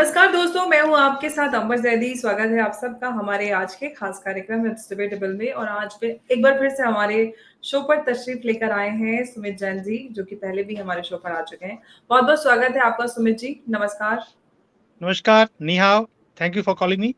नमस्कार दोस्तों, मैं हूँ आपके साथ अंबर जैदी। स्वागत है आप सबका हमारे आज के खास कार्यक्रम इट्स डिबेटेबल में। और आज पे एक बार फिर से हमारे शो पर तशरीफ लेकर आए हैं सुमित जैन जी, जो कि पहले भी हमारे शो पर आ चुके हैं। बहुत बहुत स्वागत है आपका सुमित जी, नमस्कार। नमस्कार, नी हाओ, thank you for calling me.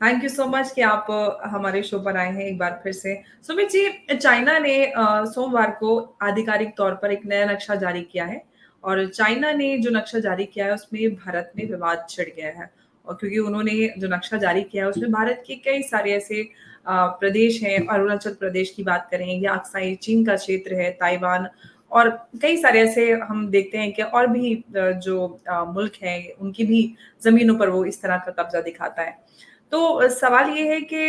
Thank you so much कि आप हमारे शो पर आए हैं एक बार फिर से। सुमित जी, चाइना ने सोमवार को आधिकारिक तौर पर एक नया नक्शा जारी किया है। और चाइना ने जो नक्शा जारी किया है उसमें भारत में विवाद छिड़ गया है। और क्योंकि उन्होंने जो नक्शा जारी किया है उसमें भारत के कई सारे ऐसे प्रदेश हैं, अरुणाचल प्रदेश की बात करें या अक्साई चीन का क्षेत्र है, ताइवान और कई सारे ऐसे हम देखते हैं कि और भी जो मुल्क हैं उनकी भी जमीनों पर वो इस तरह का कब्जा दिखाता है। तो सवाल ये है कि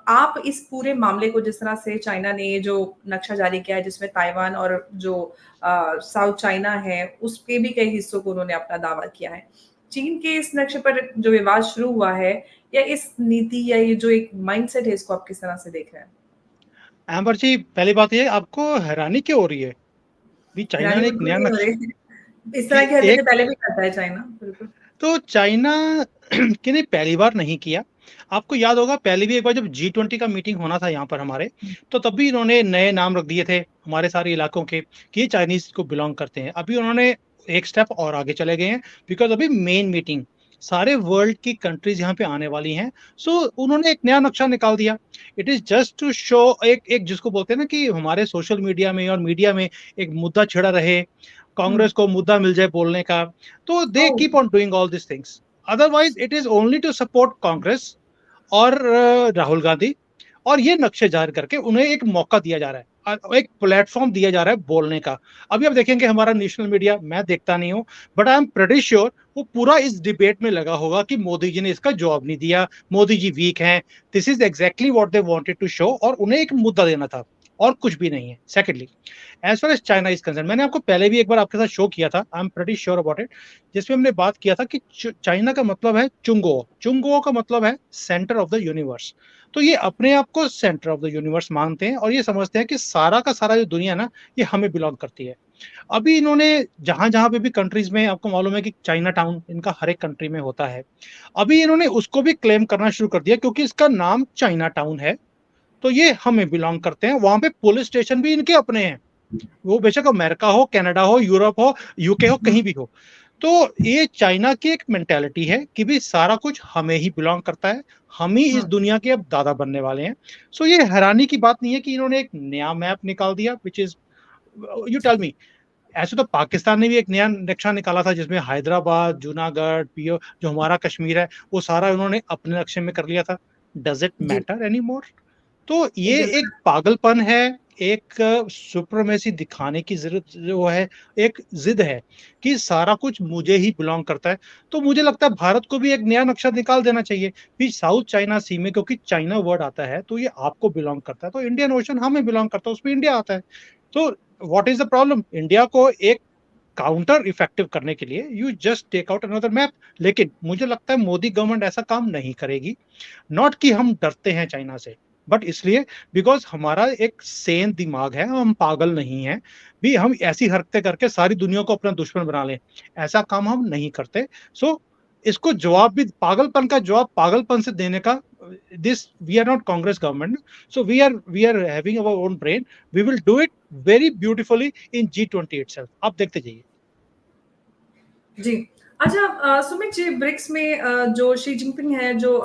आप इस पूरे मामले को, जिस तरह से चाइना ने ये जो नक्शा जारी किया है जिसमें ताइवान और जो साउथ चाइना है उसके भी कई हिस्सों को उन्होंने अपना दावा किया है, चीन के इस नक्शे पर जो विवाद शुरू हुआ है, या इस नीति या ये जो एक माइंडसेट है, इसको आप किस तरह से देख रहे हैं? एम्बर जी, पहली बात ये आपको हैरानी क्यों हो रही है? भी चाइना हैरानी ने एक बिल्कुल नया नहीं हो नक्शा रही। इस कि तरह की हरकतें एक पहले भी करता है चाइना, बिल्कुल। तो चाइना कि ने पहली बार नहीं किया। आपको याद होगा पहले भी एक बार जब G20 का मीटिंग होना था यहाँ पर हमारे, तो तब भी इन्होंने नए नाम रख दिए थे हमारे सारे इलाकों के कि ये चाइनीज को बिलोंग करते हैं। अभी उन्होंने एक स्टेप और आगे चले गए हैं बिकॉज अभी मेन मीटिंग सारे वर्ल्ड की कंट्रीज यहाँ पे आने वाली हैं। सो उन्होंने एक नया नक्शा निकाल दिया। It is just to show एक एक जिसको बोलते हैं ना कि हमारे सोशल मीडिया में और मीडिया में एक मुद्दा छिड़ा रहे, हम्म। कांग्रेस को मुद्दा मिल जाए बोलने का। तो they oh. Keep on doing all this things. Otherwise it is only to support Congress और राहुल गांधी। और ये नक्शे जारी करके उन्हें एक मौका दिया जा रहा है, एक प्लेटफॉर्म दिया जा रहा है बोलने का। अभी आप देखेंगे हमारा नेशनल मीडिया, मैं देखता नहीं हूँ but I am pretty sure वो पूरा इस डिबेट में लगा होगा कि मोदी जी ने इसका जवाब नहीं दिया, मोदी जी वीक हैं। This is exactly what they wanted to show और उन्हें एक मुद्दा देना था और कुछ भी नहीं है। Secondly, as far as China is concern, मैंने आपको पहले भी एक बार आपके साथ शो किया था, I am pretty sure about it, जिसमें हमने बात किया था कि चाइना का मतलब है चुंगो, चुंगो का मतलब है सेंटर ऑफ द यूनिवर्स। तो ये अपने आप को सेंटर ऑफ द यूनिवर्स मानते हैं और ये समझते हैं कि सारा का सारा जो दुनिया ना ये हमें बिलोंग करती है। अभी इन्होंने जहां जहां पे भी कंट्रीज में, आपको मालूम है कि चाइना टाउन इनका हर एक कंट्री में होता है, अभी इन्होंने उसको भी क्लेम करना शुरू कर दिया क्योंकि इसका नाम चाइना टाउन है। तो ये हमें बिलोंग करते हैं, वहां पे पुलिस स्टेशन भी इनके अपने हैं, वो बेशक अमेरिका हो, कनाडा हो, यूरोप हो, यूके हो, कहीं भी हो। तो ये चाइना की एक मेंटेलिटी है कि भी सारा कुछ हमें ही बिलोंग करता है, हम ही इस हम्म। दुनिया के अब दादा बनने वाले हैं। सो ये हैरानी की बात नहीं है कि इन्होंने एक नया मैप निकाल दिया which is, you tell me, ऐसे तो पाकिस्तान ने भी एक नया नक्शा निकाला था जिसमें हैदराबाद, जूनागढ़, पीओ, जो हमारा कश्मीर है, वो सारा उन्होंने अपने नक्शे में कर लिया था। डज इट जी। Matter any more? तो ये बिल्कुल। एक पागलपन है, एक सुप्रीमेसी दिखाने की जरूरत जो है, एक जिद है कि सारा कुछ मुझे ही बिलोंग करता है। तो मुझे लगता है भारत को भी एक नया नक्शा निकाल देना चाहिए कि साउथ चाइना सी में, क्योंकि चाइना वर्ड आता है तो ये आपको बिलोंग करता है, तो इंडियन ओशन हमें बिलोंग करता है, उसमें इंडिया आता है। तो what is the problem? India को एक काउंटर इफेक्टिव करने के लिए you just take out another map. लेकिन मुझे लगता है मोदी गवर्नमेंट ऐसा काम नहीं करेगी। नॉट कि हम डरते हैं चाइना से, बट इसलिए बिकॉज हमारा एक सेन दिमाग है, हम पागल नहीं हैं भी हम ऐसी हरकतें करके सारी दुनिया को अपना दुश्मन बना लें। ऐसा काम हम नहीं करते। सो इसको जवाब भी, पागलपन का जवाब पागलपन से देने का, this we are not Congress government, so we are having our own brain, we will do it very beautifully in G20 itself. आप देखते जाइए। जी। अच्छा, सुमित जी, ब्रिक्स में जो शी जिनपिंग हैं, जो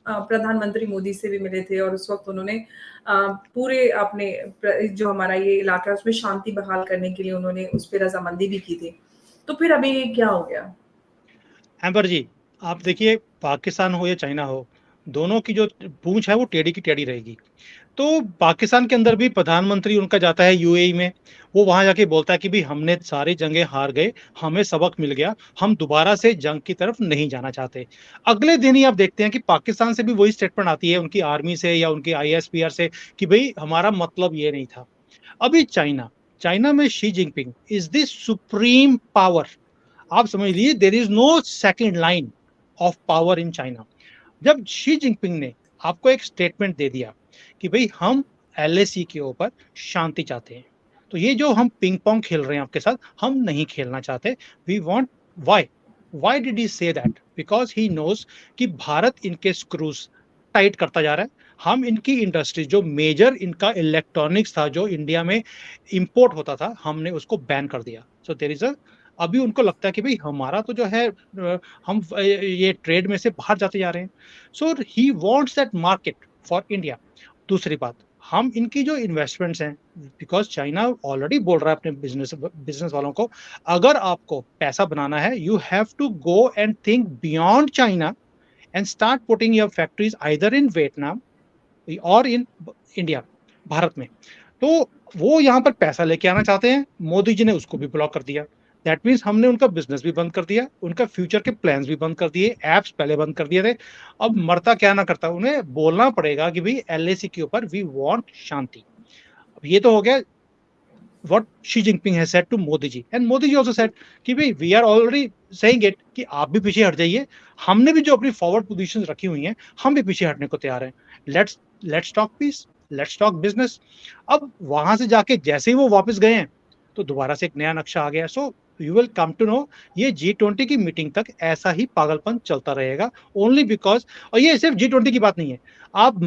प्रधानमंत्री मोदी से भी मिले थे और उस वक़्त उन्होंने पूरे अपने जो हमारा ये इलाका है उसमें शांति बहाल करने के लिए उन्होंने उस पे रज़ामंदी भी की थी। तो फिर अभी ये क्या हो गया? एम्बर जी, आप देखिए, पाकिस्तान हो या चाइना हो, दोनों की जो पूंछ है वो टेढ़ी की टेढ़ी रहेगी। तो पाकिस्तान के अंदर भी प्रधानमंत्री उनका जाता है यूएई में, वो वहां जाके बोलता है कि भी हमने सारी जंगें हार गए, हमें सबक मिल गया, हम दोबारा से जंग की तरफ नहीं जाना चाहते। अगले दिन ही आप देखते हैं कि पाकिस्तान से भी वही स्टेटमेंट आती है उनकी आर्मी से या उनकी आईएसपीआर से कि भाई हमारा मतलब ये नहीं था। अभी चाइना, चाइना में Xi Jinping is the supreme power. आप समझ लीजिए there is no second line of power in China. जब शी जिनपिंग ने आपको एक स्टेटमेंट दे दिया कि भाई हम एलएसी के ऊपर शांति चाहते हैं, तो ये जो हम पिंग पोंग खेल रहे हैं आपके साथ, हम नहीं खेलना चाहते। We want, why? Why did he say that? Because he knows कि भारत इनके स्क्रूज टाइट करता जा रहा है। हम इनकी इंडस्ट्री जो मेजर इनका इलेक्ट्रॉनिक्स था जो इंडिया में इंपोर्ट होता था, हमने उसको बैन कर दिया। सो देयर इज अ, अभी उनको लगता है कि भाई हमारा तो जो है हम ये ट्रेड में से बाहर जाते जा रहे हैं। So he wants that market for India. दूसरी बात, हम इनकी जो इन्वेस्टमेंट्स हैं, बिकॉज चाइना ऑलरेडी बोल रहा है अपने बिजनेस बिजनेस वालों को, अगर आपको पैसा बनाना है you have to go and think beyond China and start putting your factories either in Vietnam और इन इंडिया, भारत में। तो वो यहाँ पर पैसा लेके आना चाहते हैं, मोदी जी ने उसको भी ब्लॉक कर दिया। दैट मीन्स हमने उनका बिजनेस भी बंद कर दिया, उनका फ्यूचर के प्लान्स भी बंद कर दिए, एप्स पहले बंद कर दिए थे। अब मरता क्या ना करता, उन्हें बोलना पड़ेगा कि भाई एलएसी के ऊपर वी वांट शांति। अब ये तो हो गया what Xi Jinping has said to Modi ji, and Modi ji also said कि भाई we are already saying it कि आप भी पीछे हट जाइए, हमने भी जो अपनी फॉरवर्ड पोजीशंस रखी हुई हैं हम भी पीछे हटने को तैयार हैं। Let's talk peace, let's talk business. अब वहां से जाके जैसे ही वो वापस गए हैं तो दोबारा से एक नया नक्शा आ गया। So you will come to know ये G20 की मीटिंग तक ऐसा ही पागलपन चलता रहेगा, ओनली बिकॉज, और ये सिर्फ G20 की बात नहीं है, आप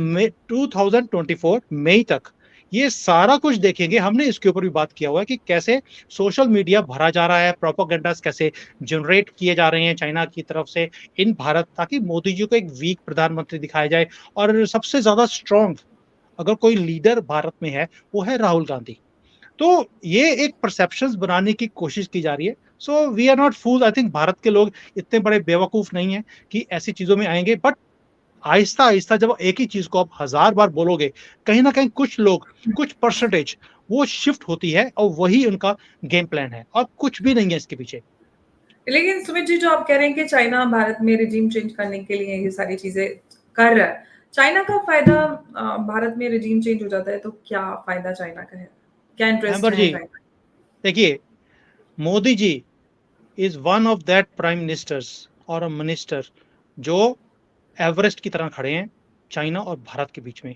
2024 मई तक ये सारा कुछ देखेंगे। हमने इसके ऊपर भी बात किया हुआ है कि कैसे सोशल मीडिया भरा जा रहा है, प्रोपेगेंडास कैसे जनरेट किए जा रहे हैं चाइना की तरफ से इन भारत, ताकि मोदी जी को एक वीक प्रधानमंत्री दिखाया जाए। और सबसे ज्यादा स्ट्रॉन्ग अगर कोई लीडर भारत में है वो है राहुल गांधी। तो ये एक परसेप्शंस बनाने की कोशिश की जा रही है। So we are not fool, I think Bharat के लोग इतने बड़े बेवकूफ नहीं है कि ऐसी चीजों में आएंगे। बट आहिस्ता आहिस्ता जब एक ही चीज को आप 1000 बार बोलोगे, कहीं ना कहीं कुछ लोग, कुछ परसेंटेज वो शिफ्ट होती है और वही उनका गेम प्लान है और कुछ भी नहीं है इसके पीछे। लेकिन सुमित जी, जो आप कह रहे हैं कि चाइना भारत में रिजीम चेंज करने के लिए ये सारी चीजें कर रहा है, चाइना का फायदा, भारत में रिजीम चेंज हो जाता है तो क्या फायदा चाइना का है? क्या इंटरेस्ट एम्बर है जी चाइना? देखिए, Modi ji is one of that prime ministers और अ मिनिस्टर जो एवरेस्ट की तरह खड़े हैं चाइना और भारत के बीच में।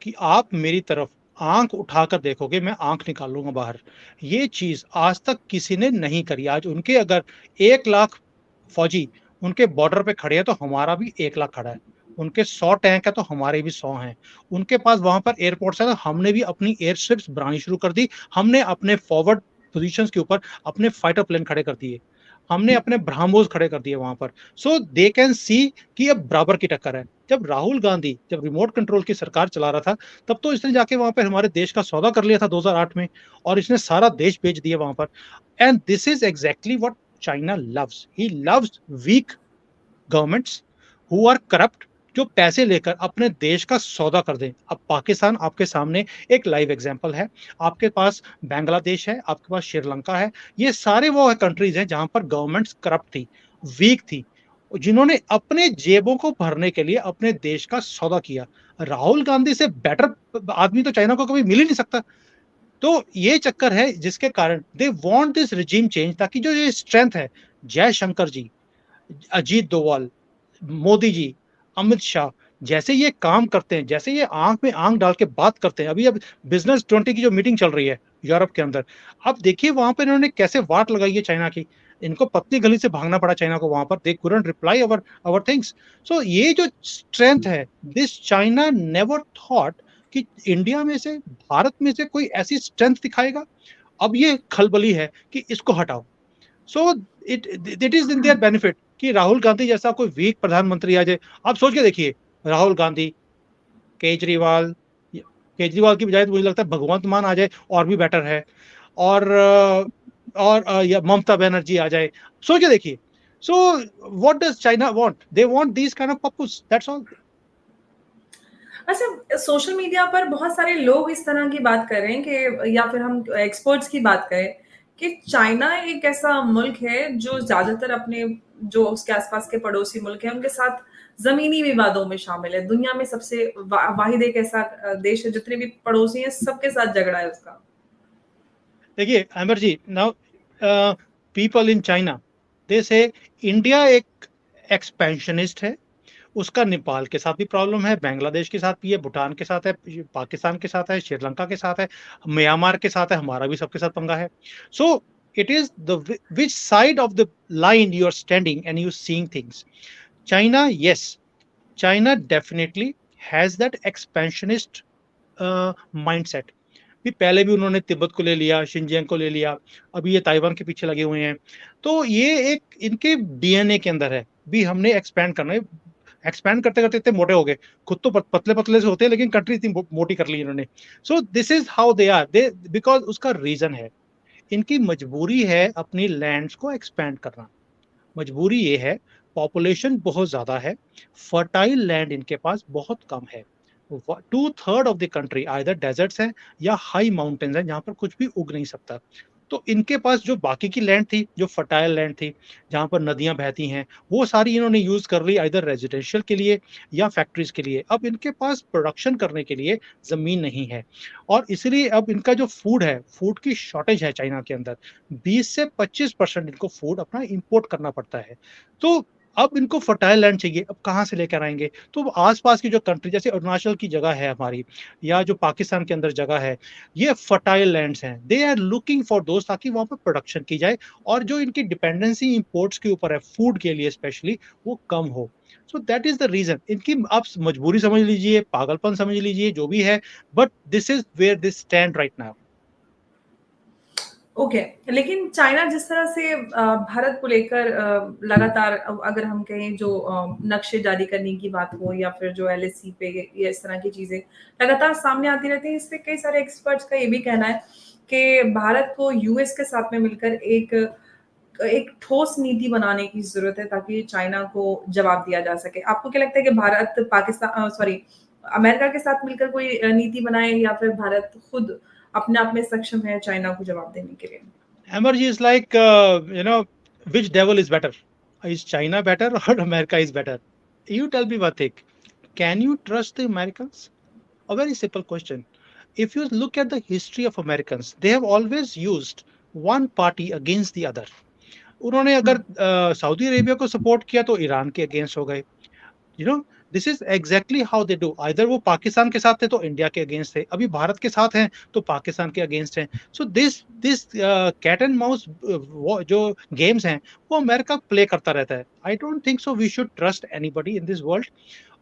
कि आप मेरी तरफ आंख उठाकर देखोगे, मैं आंख निकाल लूंगा बाहर। ये चीज आज तक किसी ने नहीं करी। आज उनके अगर 1 लाख फौजी उनके बॉर्डर पे खड़े हैं तो हमारा भी 1 लाख खड़ा है। उनके 100 टैंक है तो हमारे भी 100 हैं। उनके पास वहां पर एयरपोर्ट्स है तो हमने भी अपनी एयर स्ट्रिप्स बनानी शुरू कर दी। हमने अपने फॉरवर्ड पोजीशंस के ऊपर अपने फाइटर प्लेन खड़े कर दिए, हमने अपने ब्रह्मोस खड़े कर दिए वहां पर। सो दे कैन सी कि अब बराबर की टक्कर है। जब राहुल गांधी जब रिमोट कंट्रोल की सरकार चला रहा था तब तो इसने जाके वहां पर हमारे देश का सौदा कर लिया था 2008 में, और इसने सारा देश बेच दिया वहां पर। And this is exactly what China loves. He loves weak governments who are corrupt, जो पैसे लेकर अपने देश का सौदा कर दें। अब पाकिस्तान आपके सामने एक लाइव एग्जांपल है, आपके पास बांग्लादेश है, आपके पास श्रीलंका है। ये सारे वो कंट्रीज हैं जहां पर गवर्नमेंट्स करप्ट थी, वीक थी, जिन्होंने अपने जेबों को भरने के लिए अपने देश का सौदा किया। राहुल गांधी से बेटर आदमी तो चाइना को कभी मिल ही नहीं सकता। तो ये चक्कर है जिसके कारण दे वांट दिस रिजीम चेंज, ताकि जो ये स्ट्रेंथ है, जयशंकर जी, अजीत दोवाल, मोदी जी, अमित शाह, जैसे ये काम करते हैं, जैसे ये आंख में आंख डाल के बात करते हैं। अभी अब बिजनेस 20 की जो मीटिंग चल रही है यूरोप के अंदर, अब देखिए वहां पर इन्होंने कैसे वाट लगाई है चाइना की। इनको पतली गली से भागना पड़ा चाइना को वहां पर, they couldn't reply our our things. So ये जो स्ट्रेंथ है, दिस चाइना नेवर थॉट कि इंडिया में से, भारत में से कोई ऐसी स्ट्रेंथ दिखाएगा। अब ये खलबली है कि इसको हटाओ। So it is in their benefit कि राहुल गांधी जैसा कोई वीक प्रधानमंत्री आ जाए। आप सोच के देखिए, राहुल गांधी, केजरीवाल, केजरीवाल की बजाय तो मुझे लगता है भगवंत मान आ जाए और भी बेटर है। और या ममता बनर्जी आ जाए, सोच के देखिए। So what does China want? They want this kind of पप्पूस, दैट्स ऑल। अच्छा, सोशल मीडिया पर बहुत सारे लोग इस तरह की बात कर रहे हैं कि, या फिर हम एक्सपर्ट्स की बात करें, कि चाइना एक ऐसा मुल्क है जो ज्यादातर अपने, जो उसके आसपास के पड़ोसी मुल्क हैं उनके साथ जमीनी विवादों में शामिल है। दुनिया में सबसे वाहिद एक ऐसा देश है, जितने भी पड़ोसी हैं सबके साथ झगड़ा है उसका। देखिए Amar ji, now people in China दे से इंडिया एक एक्सपेंशनिस्ट है, उसका नेपाल के साथ भी प्रॉब्लम है, बांग्लादेश के साथ भी है, भूटान के साथ है, पाकिस्तान के साथ है, श्रीलंका के साथ है, म्यांमार के साथ है, हमारा भी सबके साथ पंगा है। सो It is which side of the line you are standing and you seeing things. China, yes, China definitely has that expansionist mindset. भी पहले भी उन्होंने तिब्बत को ले लिया, शिनजियांग को ले लिया, अभी ये ताइवान के पीछे लगे हुए हैं। तो ये एक इनके डीएनए के अंदर है, भी हमने एक्सपैंड करना है। एक्सपैंड करते-करते इतने मोटे हो गए, खुद तो पतले-पतले से होते हैं लेकिन कंट्री इतनी मोटी कर ली इन्होंने। So this is how they are, they because उसका रीज़न है, इनकी मजबूरी है अपनी लैंड्स को एक्सपैंड करना। मजबूरी ये है, पॉपुलेशन बहुत ज़्यादा है, फर्टाइल लैंड इनके पास बहुत कम है। 2/3 of the country either deserts हैं या हाई माउंटेन्स हैं जहाँ पर कुछ भी उग नहीं सकता। तो इनके पास जो बाकी की लैंड थी, जो फर्टाइल लैंड थी, जहाँ पर नदियाँ बहती हैं, वो सारी इन्होंने यूज़ कर ली आइदर रेजिडेंशियल के लिए या फैक्ट्रीज़ के लिए। अब इनके पास प्रोडक्शन करने के लिए ज़मीन नहीं है और इसलिए अब इनका जो फूड है, फूड की शॉर्टेज है चाइना के अंदर। 20 से 25% इनको फूड अपना इंपोर्ट करना पड़ता है। तो अब इनको फर्टाइल लैंड चाहिए, अब कहाँ से लेकर आएँगे? तो आस-पास की जो कंट्री जैसे अरुणाचल की जगह है हमारी या जो पाकिस्तान के अंदर जगह है, ये फर्टाइल लैंड्स हैं। They are looking for those ताकि वहाँ पे प्रोडक्शन की जाए और जो इनकी डिपेंडेंसी इंपोर्ट्स के ऊपर है, फूड के लिए स्पेशली, वो कम हो। So that is the reason. इनकी आप मजबूरी समझ लीजिए, पागलपन समझ लीजिए, जो भी है, but this is where they stand right now. Okay, लेकिन चाइना जिस तरह से भारत को लेकर लगातार अगर हम कहें जो नक्शे जारी करने की बात हो या फिर जो एलएसी पे या इस तरह की चीजें लगातार सामने आती रहती हैं, इस पे कई सारे एक्सपर्ट्स का ये भी कहना है कि भारत को यूएस के साथ में मिलकर एक एक ठोस नीति बनाने की जरूरत है ताकि चाइना को जवाब दिया जा सके। आपको क्या लगता है कि भारत पाकिस्तान सॉरी अमेरिका के साथ मिलकर कोई नीति बनाए या फिर भारत खुद अपने आप में सक्षम है चाइना को जवाब देने के लिए? Emerge is like, which devil is better? Is China better or America is better? You tell me one thing. Can you trust the Americans? A very simple question. If you look at the history of Americans, they have always used one party against the other. उन्होंने अगर हुँ, Saudi Arabia को support किया तो Iran के against हो गए। You know this is exactly how they do. Either वो पाकिस्तान के साथ थे तो इंडिया के अगेंस्ट थे, अभी भारत के साथ हैं तो पाकिस्तान के अगेंस्ट हैं। So this this cat and mouse जो गेम्स हैं वो अमेरिका प्ले करता रहता है। I don't think so we should trust anybody in this world.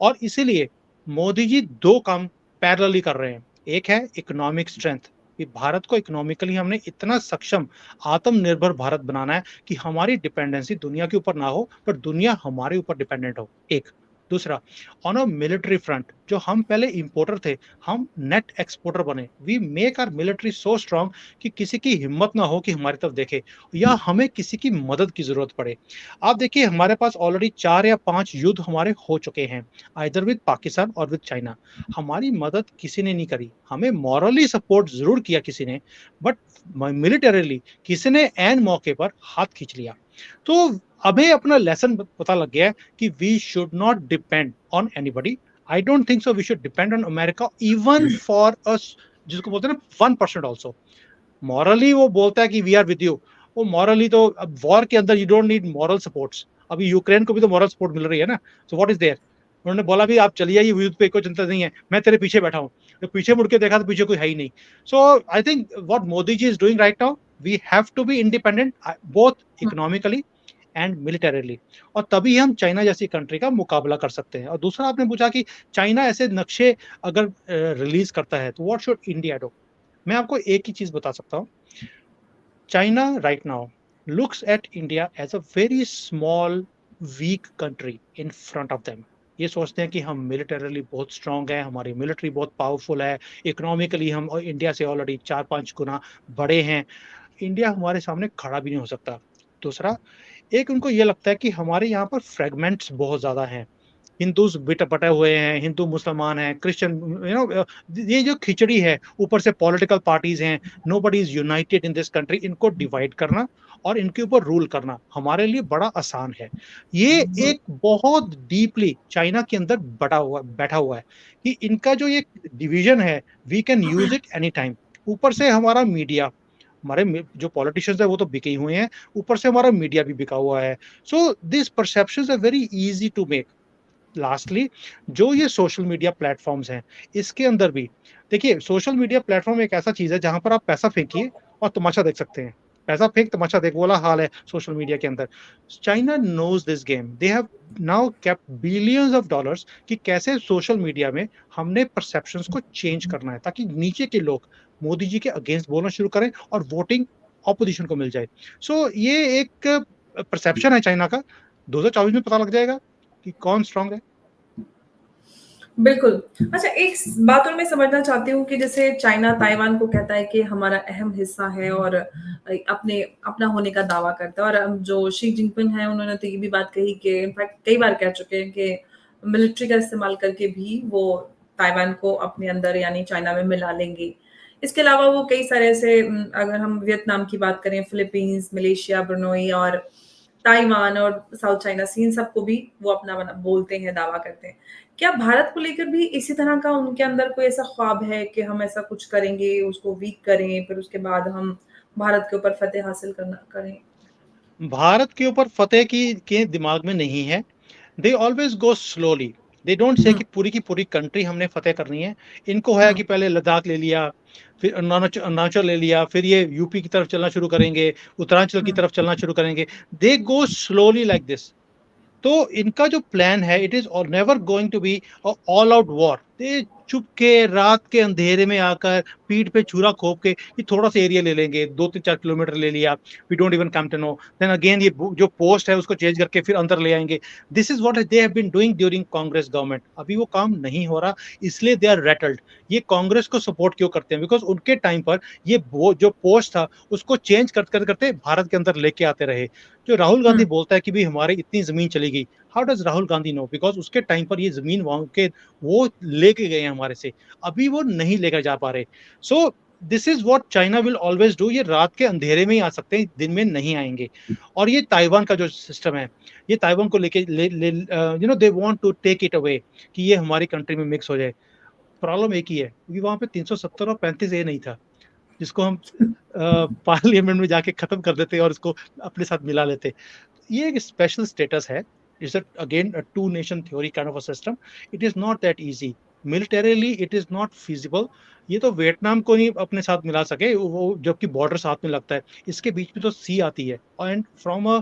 और इसीलिए मोदी जी दो काम पैरेलली कर रहे हैं। एक है इकोनॉमिक स्ट्रेंथ, कि भारत को इकोनॉमिकली हमने इतना सक्षम आत्मनिर्भर भारत बनाना है कि हमारी डिपेंडेंसी दुनिया के ऊपर ना हो पर दुनिया हमारे ऊपर डिपेंडेंट हो। एक दूसरा, ऑन अ मिलिट्री फ्रंट जो हम पहले इंपोर्टर थे, हम नेट एक्सपोर्टर बने। We make our military so strong कि किसी की हिम्मत ना हो कि हमारी तरफ देखे या हमें किसी की मदद की जरूरत पड़े। आप देखिए हमारे पास ऑलरेडी 4 या 5 युद्ध हमारे हो चुके हैं, आइदर विद पाकिस्तान और विद चाइना। हमारी मदद किसी ने नहीं करी, हमें मॉरली सपोर्ट जरूर किया किसी ने, बट मिलिटरीली किसी ने एन मौके पर हाथ खींच लिया। तो हमें अपना लेसन पता लग गया है कि we should not depend on anybody. I don't think so we should depend on America even for us, जिसको बोलते हैं ना 1% ऑल्सो। मॉरली वो बोलता है कि वी आर विद यू, वो मॉरली तो अब वॉर के अंदर you don't need moral supports. अभी यूक्रेन को भी तो मॉरल सपोर्ट मिल रही है ना, सो व्हाट इज देयर। उन्होंने बोला भी आप चलिए, ये युद्ध पे कोई चिंता नहीं है, मैं तेरे पीछे बैठा हूँ। तो पीछे मुड़ के देखा तो पीछे कोई है ही नहीं। So I think what Modi ji is doing right now, we have to be independent both hmm. Economically and militarily, और तभी हम चाइना जैसी कंट्री का मुकाबला कर सकते हैं। और दूसरा आपने पूछा कि चाइना ऐसे नक्शे अगर रिलीज करता है तो व्हाट शुड इंडिया डू। मैं आपको एक ही चीज बता सकता हूँ। China right now looks at India as a very small, weak country in front of them. ये सोचते हैं कि हम मिलिटरीली बहुत स्ट्रांग हैं, हमारी मिलिट्री बहुत पावरफुल है, इकोनॉमिकली हम इंडिया से ऑलरेडी 4-5 गुना बड़े हैं। इंडिया हमारे सामने खड़ा भी नहीं हो सकता। दूसरा, एक उनको ये लगता है कि हमारे यहाँ पर फ्रेगमेंट्स बहुत ज़्यादा हैं। हिंदूज बटे हुए हैं, हिंदू मुसलमान हैं, क्रिश्चियन, ये जो खिचड़ी है, ऊपर से पॉलिटिकल पार्टीज हैं, nobody is United in this country. इनको डिवाइड करना और इनके ऊपर रूल करना हमारे लिए बड़ा आसान है। ये एक बहुत डीपली चाइना के अंदर बैठा हुआ है कि इनका जो ये डिवीजन है, we can use it any time. ऊपर से हमारा मीडिया, जो पॉलिटिशियंस है वो तो बिके ही हुए हैं, ऊपर से हमारा मीडिया भी बिका हुआ है। So this perceptions are very easy to make. Lastly, जो ये सोशल मीडिया प्लेटफॉर्म्स हैं, इसके अंदर भी देखिए, सोशल मीडिया प्लेटफॉर्म एक ऐसा चीज है जहां पर आप पैसा फेंकिए और तमाशा देख सकते हैं। पैसा फेंक तमाशा देख वाला हाल है सोशल मीडिया के अंदर। China knows this game, they have now kept billions of dollars कि कैसे सोशल मीडिया में हमने परसेप्शंस को चेंज करना है ताकि नीचे के लोग मोदी जी के अगेंस्ट बोलना शुरू करें और वोटिंग ऑपोजिशन को मिल जाए। सो ये एक परसेप्शन है चाइना का, 2024 में पता लग जाएगा कि कौन स्ट्रांग है। बिल्कुल। अच्छा, एक बात और मैं समझना चाहती हूँ कि जैसे चाइना ताइवान को कहता है कि हमारा अहम हिस्सा है और अपने अपना होने का दावा करता है, और जो शी जिनपिंग हैं उन्होंने तो ये भी बात कही कि इनफैक्ट कई बार कह चुके हैं कि मिलिट्री का इस्तेमाल करके भी वो ताइवान को अपने अंदर यानी चाइना में मिला लेंगे। इसके अलावा वो कई सारे ऐसे अगर हम वियतनाम की बात करें, फिलीपींस, मलेशिया, ब्रुनोई और ताइवान और साउथ चाइना सी, इन सबको भी वो अपना बना बोलते हैं, दावा करते हैं। क्या भारत को लेकर भी इसी तरह का उनके अंदर कोई ऐसा ख्वाब है कि हम ऐसा कुछ करेंगे, उसको वीक करें, फिर उसके बाद हम भारत के ऊपर फतेह हासिल करना करें? भारत के ऊपर फतेह की के दिमाग में नहीं है। They always go slowly, they don't say hmm, कि पूरी की पूरी कंट्री हमने फतेह करनी है। इनको है हुँ, कि पहले लद्दाख ले लिया, फिर अरुणाचल ले लिया, फिर ये यूपी की तरफ चलना शुरू करेंगे, उत्तरांचल की हुँ, तरफ चलना शुरू करेंगे। They go slowly like this. तो इनका जो प्लान है, it is never going to be all out war. ये चुपके रात के अंधेरे में आकर पीठ पे छुरा खोप के ये थोड़ा सा एरिया ले लेंगे, 2-3-4 किलोमीटर ले लिया, we don't even come to know, then again ये जो पोस्ट है उसको चेंज करके फिर अंदर ले आएंगे। This is what they have been doing during Congress government. अभी वो काम नहीं हो रहा, इसलिए दे आर रेटल्ड। ये कांग्रेस को सपोर्ट क्यों करते हैं? बिकॉज उनके टाइम पर ये जो पोस्ट था उसको चेंज करते भारत के अंदर लेके आते रहे। जो राहुल हुँ, गांधी बोलता है कि भी हमारे इतनी जमीन चली गई, how does Rahul Gandhi know? Because उसके टाइम पर ये जमीन वहां के वो लेके गए हैं हमारे से, अभी वो नहीं लेकर जा पा रहे। So this is what China will always do. ये रात के अंधेरे में ही आ सकते हैं, दिन में नहीं आएंगे। और ये ताइवान का जो सिस्टम है, ये ताइवान को लेके you know they want to take it away कि ये हमारी कंट्री में मिक्स हो जाए। प्रॉब्लम एक ही है, क्योंकि वहां पे 370 और 35 ए नहीं था जिसको हम पार्लियामेंट में जाके खत्म कर देते और इसको अपने साथ मिला लेते। ये एक स्पेशल स्टेटस है। It's again two nation theory kind of a system. It is not that easy militarily, it is not feasible. ये तो वियतनाम को नहीं अपने साथ मिला सके वो, जबकि बॉर्डर साथ में लगता है। इसके बीच में तो सी आती है, and from a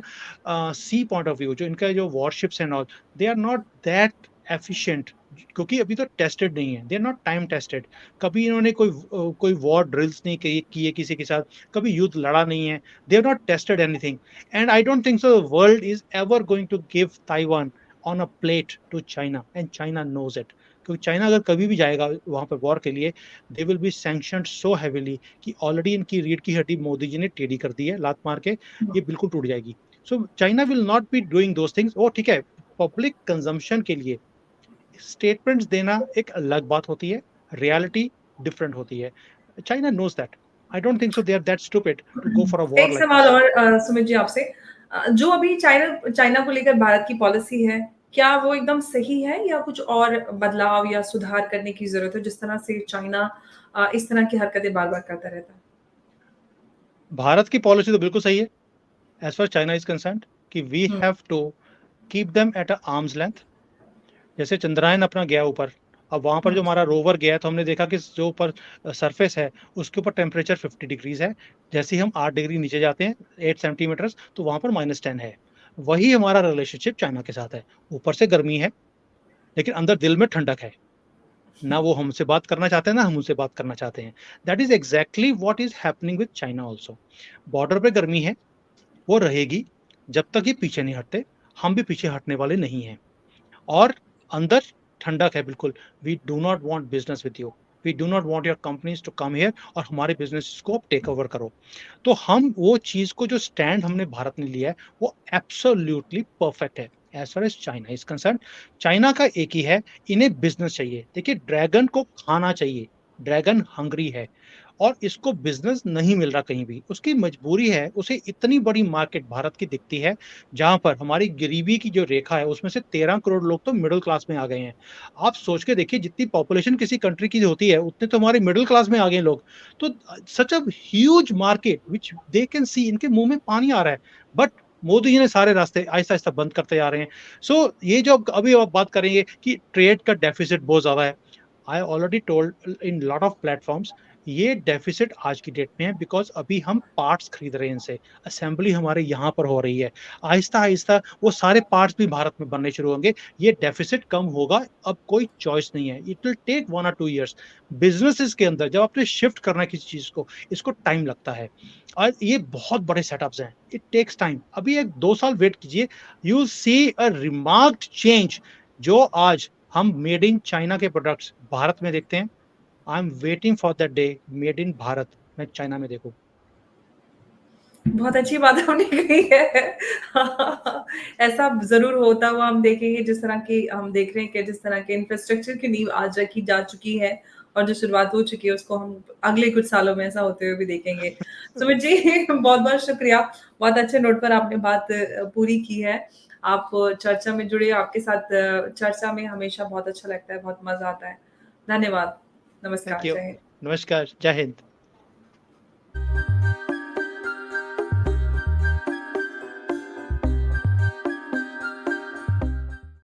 sea point of view जो इनका जो warships and all, they are not that efficient, क्योंकि अभी तो टेस्टेड नहीं है, they are not time tested. कभी इन्होंने कोई वॉर ड्रिल्स नहीं किए किसी के साथ, कभी युद्ध लड़ा नहीं है। They have not tested anything, and I don't think so the world is ever going to give Taiwan on a plate to China, and China knows it। क्योंकि चाइना अगर कभी भी जाएगा वहां पर वॉर के लिए, they will be sanctioned so heavily कि ऑलरेडी इनकी रीढ़ की हड्डी मोदी जी ने टेढ़ी कर दी है लात मार के, हुँ। ये बिल्कुल टूट जाएगी। So China will not be doing those things. वो ठीक है, पब्लिक कंजम्पशन के लिए स्टेटमेंट्स देना एक अलग बात होती है, रियलिटी डिफरेंट होती है। China knows that. I don't think so they are that stupid to go for a war एक लाइक सवाल दिस। और सुमित जी आपसे, जो अभी चाइना चाइना को लेकर भारत की पॉलिसी है, क्या वो एकदम सही है या कुछ और बदलाव या सुधार करने की ज़रूरत है, जिस तरह से चाइना इस तरह की हरकतें बार-बार करता रहता है? भारत की पॉलिसी तो बिल्कुल सही है as far China is concerned, कि we hmm, have to keep them at a arm's length. जैसे चंद्रयान अपना गया ऊपर, अब वहां पर हुँ, जो हमारा रोवर गया तो हमने देखा कि जो ऊपर सरफेस है उसके ऊपर टेम्परेचर 50 डिग्रीज है। जैसे ही हम 8 डिग्री नीचे जाते हैं 8 सेंटीमीटर, तो वहां पर -10 है। वही हमारा रिलेशनशिप चाइना के साथ है। ऊपर से गर्मी है लेकिन अंदर दिल में ठंडक है। ना वो हमसे बात करना चाहते हैं ना हम उनसे बात करना चाहते हैं। That is exactly what is happening with China also. Border पे गर्मी है, वो रहेगी जब तक ये पीछे नहीं हटते। हम भी पीछे हटने वाले नहीं हैं। और अंदर ठंडक है बिल्कुल। We do not want business with you, we do not want your companies to come here और हमारे बिजनेस को टेक ओवर करो। तो हम वो चीज को जो स्टैंड हमने भारत ने लिया है वो एब्सोल्युटली परफेक्ट है as far as China is concern. China का एक ही है, इन्हें बिजनेस चाहिए। देखिए, ड्रैगन को खाना चाहिए, ड्रैगन हंग्री है और इसको बिजनेस नहीं मिल रहा कहीं भी। उसकी मजबूरी है, उसे इतनी बड़ी मार्केट भारत की दिखती है जहां पर हमारी गरीबी की जो रेखा है उसमें से 13 करोड़ लोग तो मिडिल क्लास में आ गए हैं। आप सोच के देखिए, जितनी पॉपुलेशन किसी कंट्री की होती है उतने तो हमारे मिडिल क्लास में आ गए लोग। तो such a huge market which they can see, इनके मुंह में पानी आ रहा है। बट मोदी जी ने सारे रास्ते आहिस्ता आहिस्ता बंद करते जा रहे हैं। सो ये जो अभी आप बात करेंगे कि ट्रेड का डेफिसिट बहुत ज्यादा है, I already told in lot of platforms, ये डेफिसिट आज की डेट में है बिकॉज़ अभी हम पार्ट्स खरीद रहे हैं इनसे, असेंबली हमारे यहाँ पर हो रही है। आहिस्ता-आहिस्ता वो सारे पार्ट्स भी भारत में बनने शुरू होंगे, ये डेफिसिट कम होगा, अब कोई चॉइस नहीं है। इट विल टेक 1 और 2 इयर्स। बिज़नेसेस के अंदर जब आपने शिफ्ट करना है किसी चीज़ को, इसको टाइम लगता है और ये बहुत बड़े सेटअप्स हैं, इट टेक्स टाइम। अभी 1-2 साल वेट कीजिए, you will see a remarked change जो आज हम मेड इन चाइना के प्रोडक्ट्स भारत में देखते हैं। I am waiting for that day made in Bharat मैं चाइना में देखूँ। बहुत अच्छी बात आपने कही है। ऐसा ज़रूर होता हुआ हम देखेंगे, जिस तरह की हम देख रहे हैं कि जिस तरह के इंफ्रास्ट्रक्चर की नींव आज रखी जा चुकी है और जो शुरुआत हो चुकी है, उसको हम अगले कुछ सालों में ऐसा होते हुए भी देखेंगे। सुमित जी, बहुत-बहुत शुक्रिया। बहुत अच्छे नोट पर आपने बात पूरी की है। आप चर्चा में जुड़े, आपके साथ चर्चा में हमेशा बहुत अच्छा लगता है, बहुत मज़ा आता है। धन्यवाद। थैंक नमस्कार। यू। जय हिंद। नमस्कार, जय हिंद।